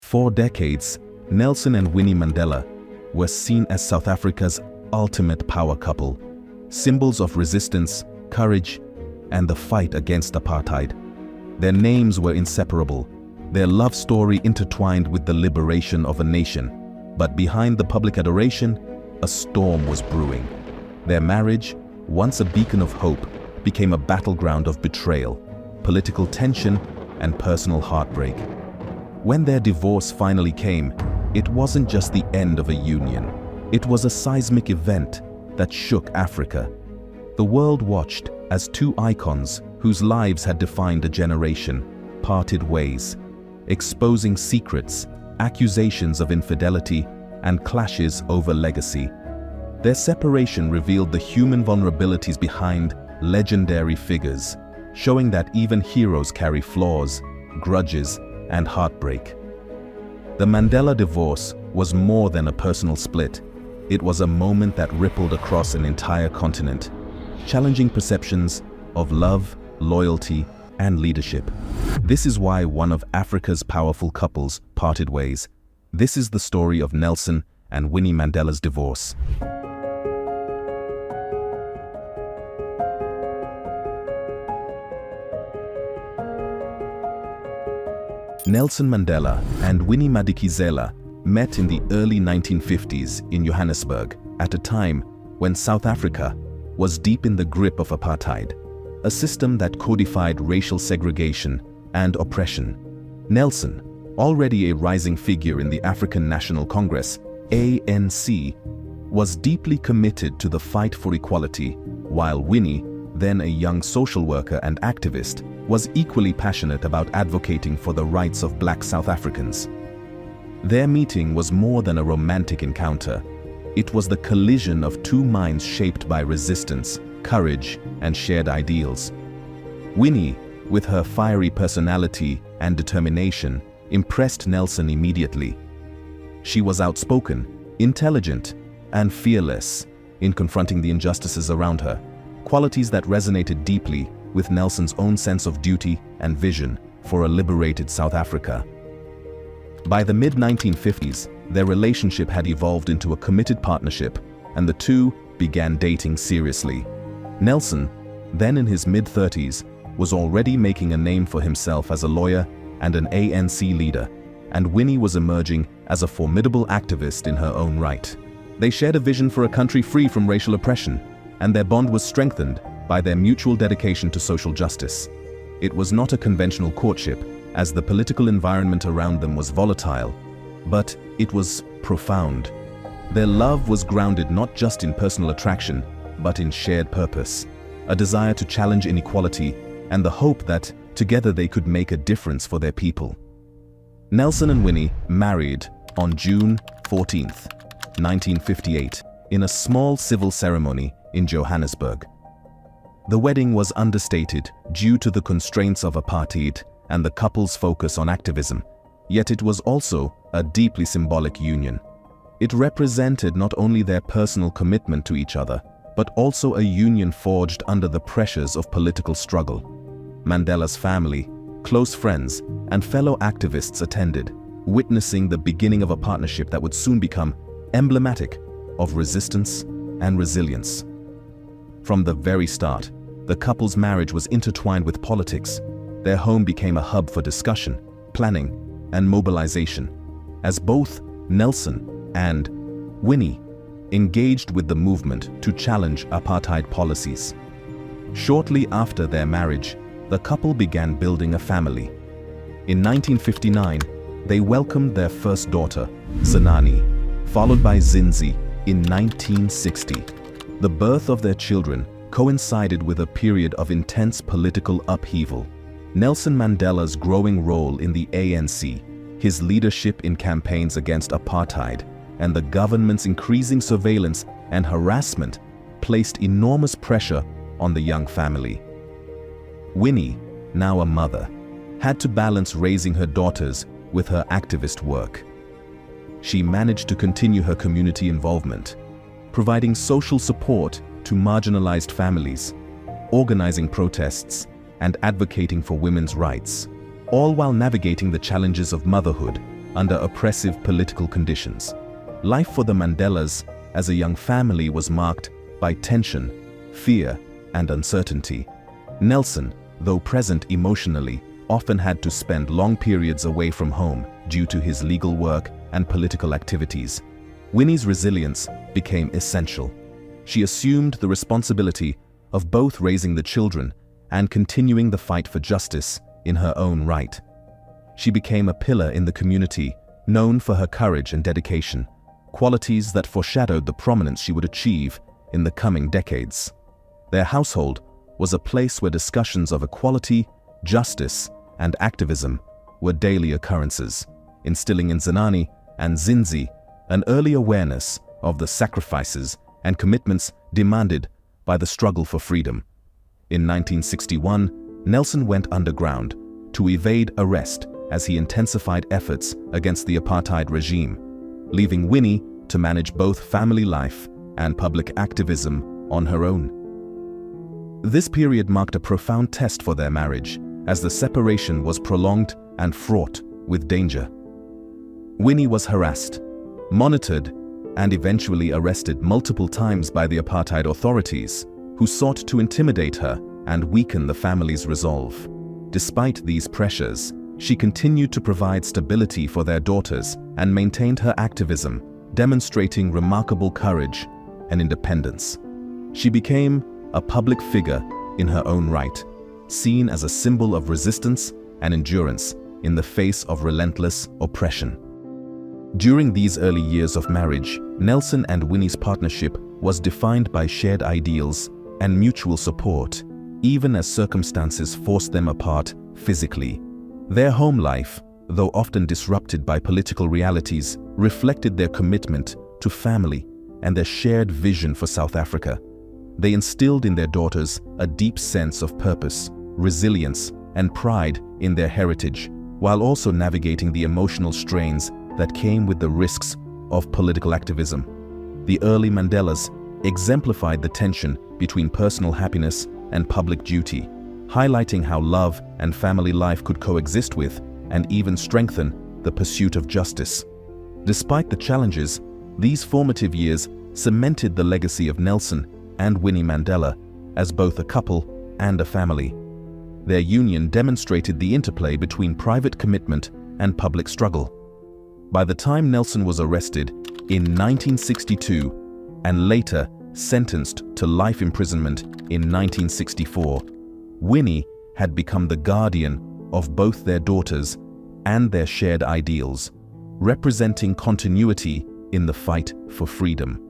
For decades, Nelson and Winnie Mandela were seen as South Africa's ultimate power couple, symbols of resistance, courage, and the fight against apartheid. Their names were inseparable, their love story intertwined with the liberation of a nation. But behind the public adoration, a storm was brewing. Their marriage, once a beacon of hope, became a battleground of betrayal, political tension, and personal heartbreak. When their divorce finally came, it wasn't just the end of a union. It was a seismic event that shook Africa. The world watched as two icons whose lives had defined a generation parted ways, exposing secrets, accusations of infidelity, and clashes over legacy. Their separation revealed the human vulnerabilities behind legendary figures, showing that even heroes carry flaws, grudges, and heartbreak. The Mandela divorce was more than a personal split. It was a moment that rippled across an entire continent, challenging perceptions of love, loyalty, and leadership. This is why one of Africa's powerful couples parted ways. This is the story of Nelson and Winnie Mandela's divorce. Nelson Mandela and Winnie Mandela met in the early 1950s in Johannesburg at a time when South Africa was deep in the grip of apartheid, a system that codified racial segregation and oppression. Nelson, already a rising figure in the African National Congress, ANC, was deeply committed to the fight for equality, while Winnie, then a young social worker and activist, was equally passionate about advocating for the rights of Black South Africans. Their meeting was more than a romantic encounter. It was the collision of two minds shaped by resistance, courage, and shared ideals. Winnie, with her fiery personality and determination, impressed Nelson immediately. She was outspoken, intelligent, and fearless in confronting the injustices around her, qualities that resonated deeply with Nelson's own sense of duty and vision for a liberated South Africa. By the mid-1950s, their relationship had evolved into a committed partnership, and the two began dating seriously. Nelson, then in his mid-30s, was already making a name for himself as a lawyer and an ANC leader, and Winnie was emerging as a formidable activist in her own right. They shared a vision for a country free from racial oppression, and their bond was strengthened by their mutual dedication to social justice. It was not a conventional courtship, as the political environment around them was volatile, but it was profound. Their love was grounded not just in personal attraction, but in shared purpose, a desire to challenge inequality, and the hope that together they could make a difference for their people. Nelson and Winnie married on June 14, 1958, in a small civil ceremony in Johannesburg. The wedding was understated due to the constraints of apartheid and the couple's focus on activism, yet it was also a deeply symbolic union. It represented not only their personal commitment to each other, but also a union forged under the pressures of political struggle. Mandela's family, close friends, and fellow activists attended, witnessing the beginning of a partnership that would soon become emblematic of resistance and resilience. From the very start, the couple's marriage was intertwined with politics. Their home became a hub for discussion, planning, and mobilization, as both Nelson and Winnie engaged with the movement to challenge apartheid policies. Shortly after their marriage, the couple began building a family. In 1959, they welcomed their first daughter, Zanani, followed by Zinzi in 1960. The birth of their children coincided with a period of intense political upheaval. Nelson Mandela's growing role in the ANC, his leadership in campaigns against apartheid, and the government's increasing surveillance and harassment placed enormous pressure on the young family. Winnie, now a mother, had to balance raising her daughters with her activist work. She managed to continue her community involvement, providing social support to marginalized families, organizing protests, and advocating for women's rights, all while navigating the challenges of motherhood under oppressive political conditions. Life for the Mandelas as a young family was marked by tension, fear, and uncertainty. Nelson, though present emotionally, often had to spend long periods away from home due to his legal work and political activities. Winnie's resilience became essential. She assumed the responsibility of both raising the children and continuing the fight for justice in her own right. She became a pillar in the community, known for her courage and dedication, qualities that foreshadowed the prominence she would achieve in the coming decades. Their household was a place where discussions of equality, justice, and activism were daily occurrences, instilling in Zenani and Zinzi an early awareness of the sacrifices and commitments demanded by the struggle for freedom. In 1961, Nelson went underground to evade arrest as he intensified efforts against the apartheid regime, leaving Winnie to manage both family life and public activism on her own. This period marked a profound test for their marriage, as the separation was prolonged and fraught with danger. Winnie was harassed, monitored, and eventually arrested multiple times by the apartheid authorities, who sought to intimidate her and weaken the family's resolve. Despite these pressures, she continued to provide stability for their daughters and maintained her activism, demonstrating remarkable courage and independence. She became a public figure in her own right, seen as a symbol of resistance and endurance in the face of relentless oppression. During these early years of marriage, Nelson and Winnie's partnership was defined by shared ideals and mutual support, even as circumstances forced them apart physically. Their home life, though often disrupted by political realities, reflected their commitment to family and their shared vision for South Africa. They instilled in their daughters a deep sense of purpose, resilience, and pride in their heritage, while also navigating the emotional strains that came with the risks of political activism. The early Mandelas exemplified the tension between personal happiness and public duty, highlighting how love and family life could coexist with and even strengthen the pursuit of justice. Despite the challenges, these formative years cemented the legacy of Nelson and Winnie Mandela as both a couple and a family. Their union demonstrated the interplay between private commitment and public struggle. By the time Nelson was arrested in 1962 and later sentenced to life imprisonment in 1964, Winnie had become the guardian of both their daughters and their shared ideals, representing continuity in the fight for freedom.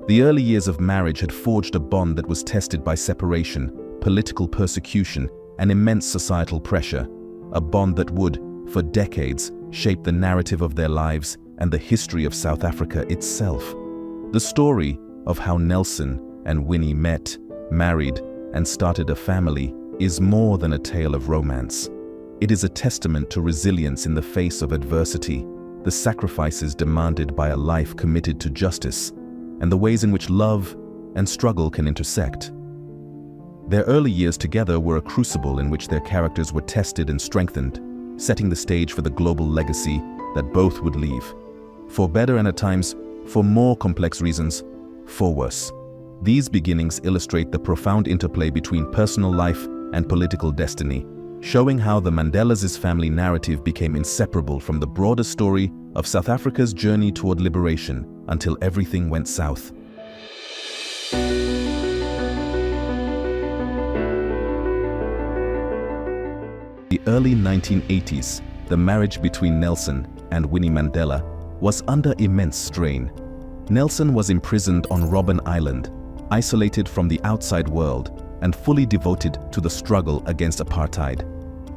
The early years of marriage had forged a bond that was tested by separation, political persecution, and immense societal pressure, a bond that would, for decades, shape the narrative of their lives and the history of South Africa itself. The story of how Nelson and Winnie met, married, and started a family is more than a tale of romance. It is a testament to resilience in the face of adversity, the sacrifices demanded by a life committed to justice, and the ways in which love and struggle can intersect. Their early years together were a crucible in which their characters were tested and strengthened, setting the stage for the global legacy that both would leave. For better and at times, for more complex reasons, for worse. These beginnings illustrate the profound interplay between personal life and political destiny, showing how the Mandelas' family narrative became inseparable from the broader story of South Africa's journey toward liberation until everything went south. The early 1980s, the marriage between Nelson and Winnie Mandela was under immense strain. Nelson was imprisoned on Robben Island, isolated from the outside world and fully devoted to the struggle against apartheid.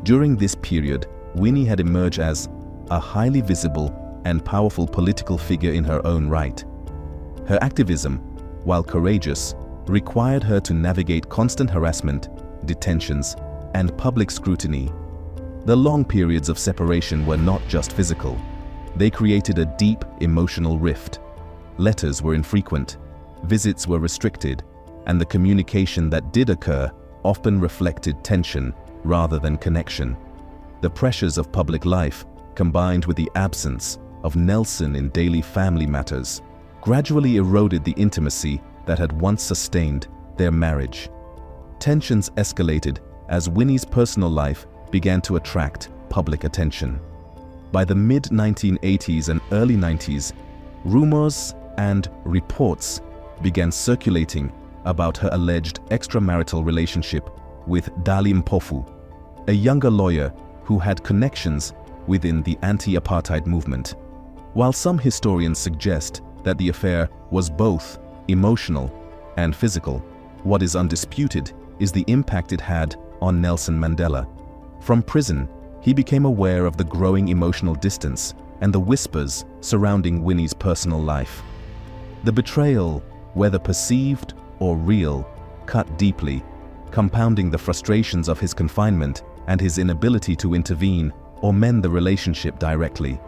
During this period, Winnie had emerged as a highly visible and powerful political figure in her own right. Her activism, while courageous, required her to navigate constant harassment, detentions, and public scrutiny. The long periods of separation were not just physical. They created a deep emotional rift. Letters were infrequent, visits were restricted, and the communication that did occur often reflected tension rather than connection. The pressures of public life combined with the absence of Nelson in daily family matters, gradually eroded the intimacy that had once sustained their marriage. Tensions escalated as Winnie's personal life began to attract public attention. By the mid-1980s and early 90s, rumors and reports began circulating about her alleged extramarital relationship with Dali Mpofu, a younger lawyer who had connections within the anti-apartheid movement. While some historians suggest that the affair was both emotional and physical, what is undisputed is the impact it had on Nelson Mandela. From prison, he became aware of the growing emotional distance and the whispers surrounding Winnie's personal life. The betrayal, whether perceived or real, cut deeply, compounding the frustrations of his confinement and his inability to intervene or mend the relationship directly.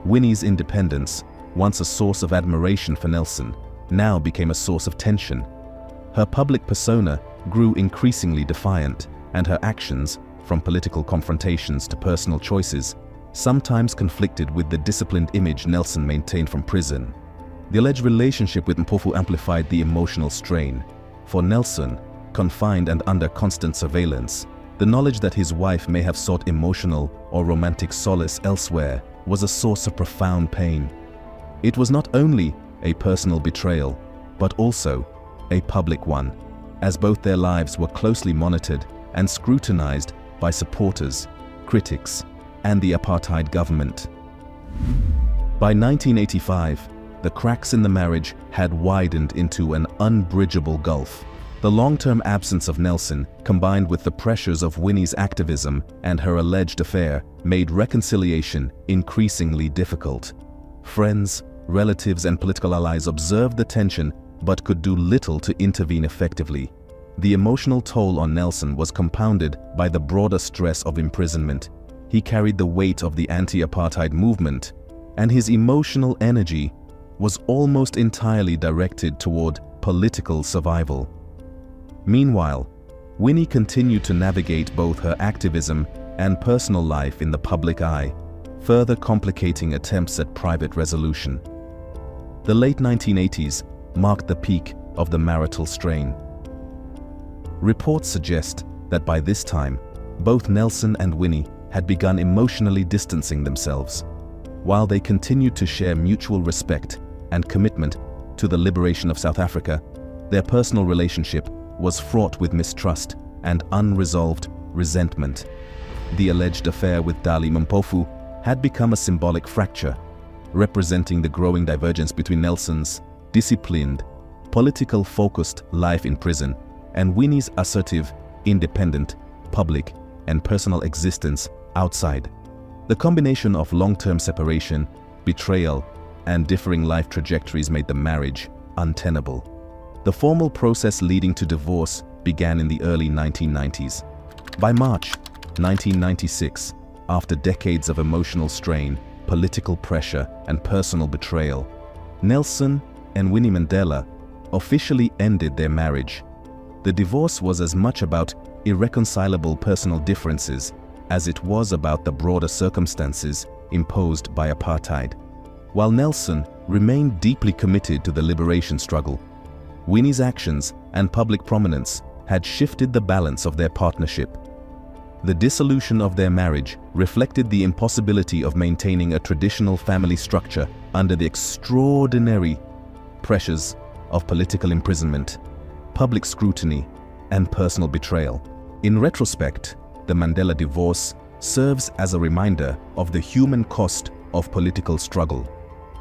Winnie's independence, once a source of admiration for Nelson, now became a source of tension. Her public persona grew increasingly defiant, and her actions, from political confrontations to personal choices, sometimes conflicted with the disciplined image Nelson maintained from prison. The alleged relationship with Mpofu amplified the emotional strain. For Nelson, confined and under constant surveillance, the knowledge that his wife may have sought emotional or romantic solace elsewhere was a source of profound pain. It was not only a personal betrayal, but also a public one, as both their lives were closely monitored and scrutinized by supporters, critics, and the apartheid government. By 1985, the cracks in the marriage had widened into an unbridgeable gulf. The long-term absence of Nelson, combined with the pressures of Winnie's activism and her alleged affair, made reconciliation increasingly difficult. Friends, relatives, and political allies observed the tension but could do little to intervene effectively. The emotional toll on Nelson was compounded by the broader stress of imprisonment. He carried the weight of the anti-apartheid movement, and his emotional energy was almost entirely directed toward political survival. Meanwhile, Winnie continued to navigate both her activism and personal life in the public eye, further complicating attempts at private resolution. The late 1980s marked the peak of the marital strain. Reports suggest that by this time, both Nelson and Winnie had begun emotionally distancing themselves. While they continued to share mutual respect and commitment to the liberation of South Africa, their personal relationship was fraught with mistrust and unresolved resentment. The alleged affair with Dali Mpofu had become a symbolic fracture, representing the growing divergence between Nelson's disciplined, political-focused life in prison and Winnie's assertive, independent, public, and personal existence outside. The combination of long-term separation, betrayal, and differing life trajectories made the marriage untenable. The formal process leading to divorce began in the early 1990s. By March 1996, after decades of emotional strain, political pressure, and personal betrayal, Nelson and Winnie Mandela officially ended their marriage. The divorce was as much about irreconcilable personal differences as it was about the broader circumstances imposed by apartheid. While Nelson remained deeply committed to the liberation struggle, Winnie's actions and public prominence had shifted the balance of their partnership. The dissolution of their marriage reflected the impossibility of maintaining a traditional family structure under the extraordinary pressures of political imprisonment, public scrutiny, and personal betrayal. In retrospect, the Mandela divorce serves as a reminder of the human cost of political struggle.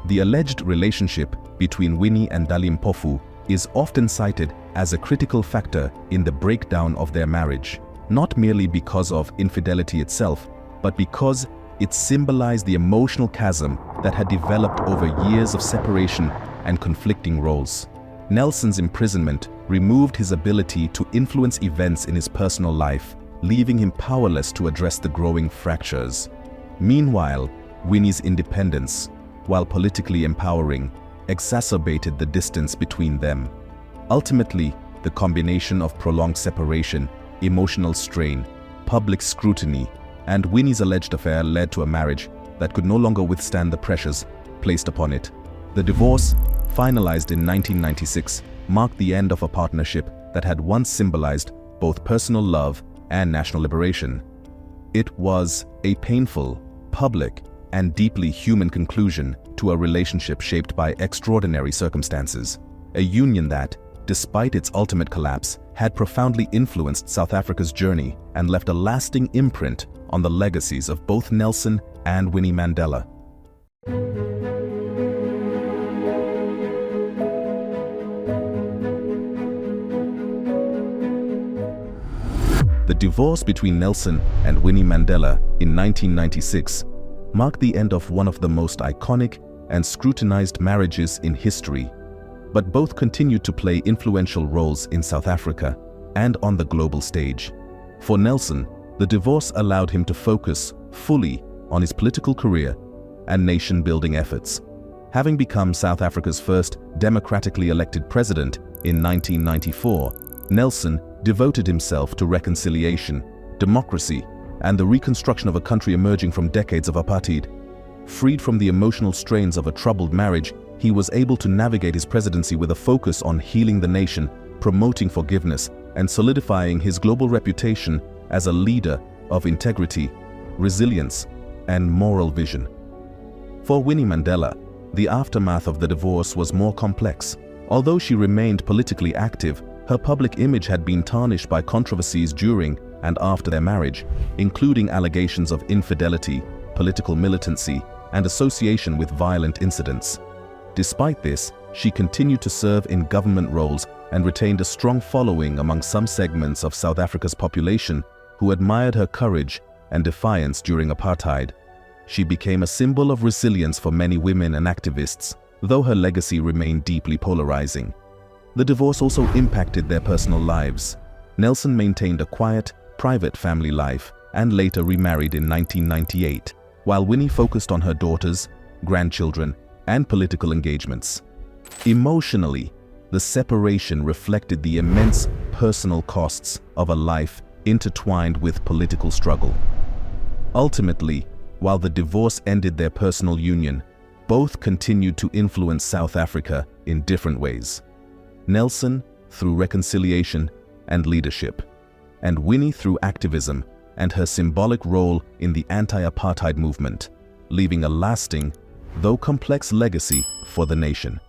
The alleged relationship between Winnie and Dali Mpofu is often cited as a critical factor in the breakdown of their marriage, not merely because of infidelity itself, but because it symbolized the emotional chasm that had developed over years of separation and conflicting roles. Nelson's imprisonment removed his ability to influence events in his personal life, leaving him powerless to address the growing fractures. Meanwhile, Winnie's independence, while politically empowering, exacerbated the distance between them. Ultimately, the combination of prolonged separation, emotional strain, public scrutiny, and Winnie's alleged affair led to a marriage that could no longer withstand the pressures placed upon it. The divorce, finalized in 1996, marked the end of a partnership that had once symbolized both personal love and national liberation. It was a painful, public, and deeply human conclusion to a relationship shaped by extraordinary circumstances, a union that, despite its ultimate collapse, had profoundly influenced South Africa's journey and left a lasting imprint on the legacies of both Nelson and Winnie Mandela. The divorce between Nelson and Winnie Mandela in 1996 marked the end of one of the most iconic and scrutinized marriages in history, but both continued to play influential roles in South Africa and on the global stage. For Nelson, the divorce allowed him to focus fully on his political career and nation-building efforts. Having become South Africa's first democratically elected president in 1994, Nelson devoted himself to reconciliation, democracy, and the reconstruction of a country emerging from decades of apartheid. Freed from the emotional strains of a troubled marriage, he was able to navigate his presidency with a focus on healing the nation, promoting forgiveness, and solidifying his global reputation as a leader of integrity, resilience, and moral vision. For Winnie Mandela, the aftermath of the divorce was more complex. Although she remained politically active, her public image had been tarnished by controversies during and after their marriage, including allegations of infidelity, political militancy, and association with violent incidents. Despite this, she continued to serve in government roles and retained a strong following among some segments of South Africa's population who admired her courage and defiance during apartheid. She became a symbol of resilience for many women and activists, though her legacy remained deeply polarizing. The divorce also impacted their personal lives. Nelson maintained a quiet, private family life and later remarried in 1998, while Winnie focused on her daughters, grandchildren, and political engagements. Emotionally, the separation reflected the immense personal costs of a life intertwined with political struggle. Ultimately, while the divorce ended their personal union, both continued to influence South Africa in different ways. Nelson through reconciliation and leadership, and Winnie through activism and her symbolic role in the anti-apartheid movement, leaving a lasting, though complex legacy for the nation.